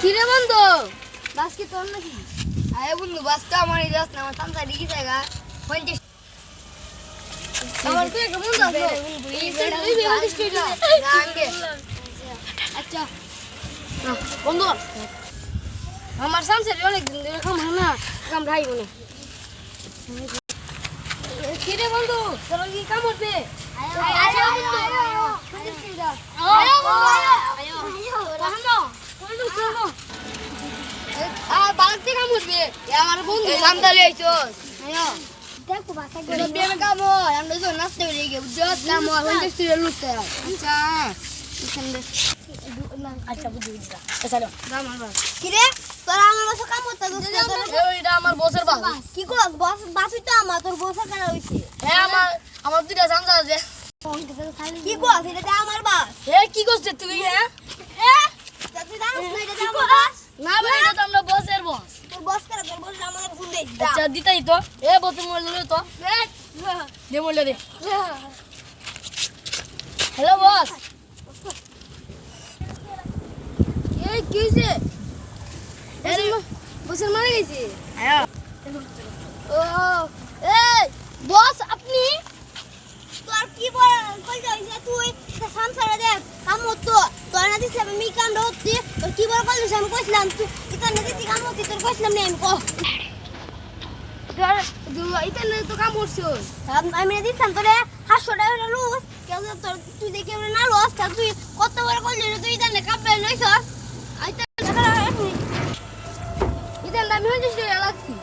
কিরে বন্ধু বাস কি তোর নাকি? আরে বন্ধু বাসটা আমার এই যাস না আমার সামনে দিকে জায়গা 50 আমার তো একটা বন্ধু আছে এই স্ট্রিট আগে আচ্ছা বন্ধু আমার সামনে অনেক দিন ধরে কাম হয় না কাম ভাই বলে কিরে বন্ধু তোর কি কাম করবে আয় বন্ধু বালতি কাম করবে আমার বন্ধু সামদালে আইছস আয়ো দেখো বাসা করে বিয়ে কাম হয় আমরা তো নাচতে বেরিয়ে গিয়ে বুঝছস কাম হয় হইতে ছিল লুটতে আচ্ছা এখানে আচ্ছা বুঝি চলো দাম আমার কি রে তোরা আমার বাসা কাম করতে এটা আমার বসের বাস কি কর বস বাসই তো আমার তোর বসের কারা হইছে হ্যাঁ আমার দুইটা সামদা আছে কি কর এটা আমার বাস এ কি করছিস তুই হ্যাঁ তুই জানিস না এটা আমার বাস না ভাই এটা তো আমরা বসের বস তোর বস করে তোর বস আমাদের ফোন দে আচ্ছা দিতাই তো এ বসে মোবাইল লই তো দে মোবাইল দে হ্যালো বস এই কি হইছে বসের মারা গেছে হ্যাঁ ও এই বস আপনি তোর কি কই যাইছে তুই সামসারে দেখ কাম হতো তোর না দিছ আমি কাম হচ্ছে তোর কি বড় কইছিস আমি কইছিলাম তুই ইতা না দিছি কাম হচ্ছে তোর কইছিলাম না আমি কো ইতা না তো কাম করছিস আমি না দিছাম তোরে 500 টাকা লুস কেন তোর তুই দেখি আমরা না লস তা তুই কত বড় কইছিস তুই ইতা না কাম বের লইছস আইতা ইতা না আমি হইছিস রে লাগছি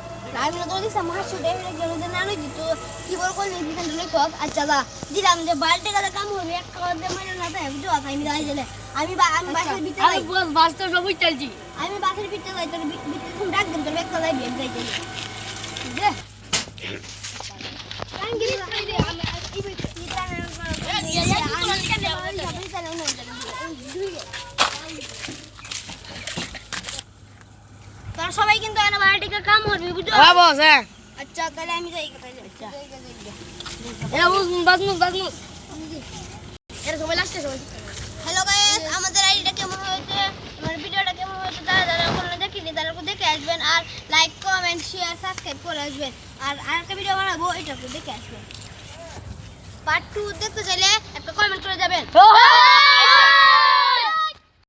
আমি না তো দিছাম 500 টাকা গেল যে না লই দিত কি বড় কইছিস ইতা না লইছস আচ্ছা দা দিলাম যে বালতি কাদা কাম হবে এক খাওয়া দে মানে না তাই বুঝো আমি যাই গেলে আমি বাসের ভিতরে যাই বস বাস তো সবই চলছি আমি বাসের ভিতরে যাই তোর ভিতরে ফোন ডাক দেন তোর একটা যাই বিয়ে যাইতে দে কাঙ্গিরি কই দে আমি এই ভিতরে তোরা সবাই কিন্তু এনা বালতিকা কাম হবে বুঝো হ্যাঁ বস হ্যাঁ আচ্ছা তাহলে আমি যাই তাহলে আচ্ছা এরা বাজমু এরা সবাই লাস্টে সবাই হ্যালো গাইস আমাদের আইডিটা কেমন হয়েছে আমার ভিডিওটা কেমন হয়েছে যারা কোনো দেখিনি তারা দেখে আসবেন আর লাইক কমেন্ট শেয়ার সাবস্ক্রাইব করে আসবেন আর আরেকটা ভিডিও বানাবো এটাকে দেখে আসবেন পার্ট 2 দেখতে চাইলে একটা কমেন্ট করে যাবেন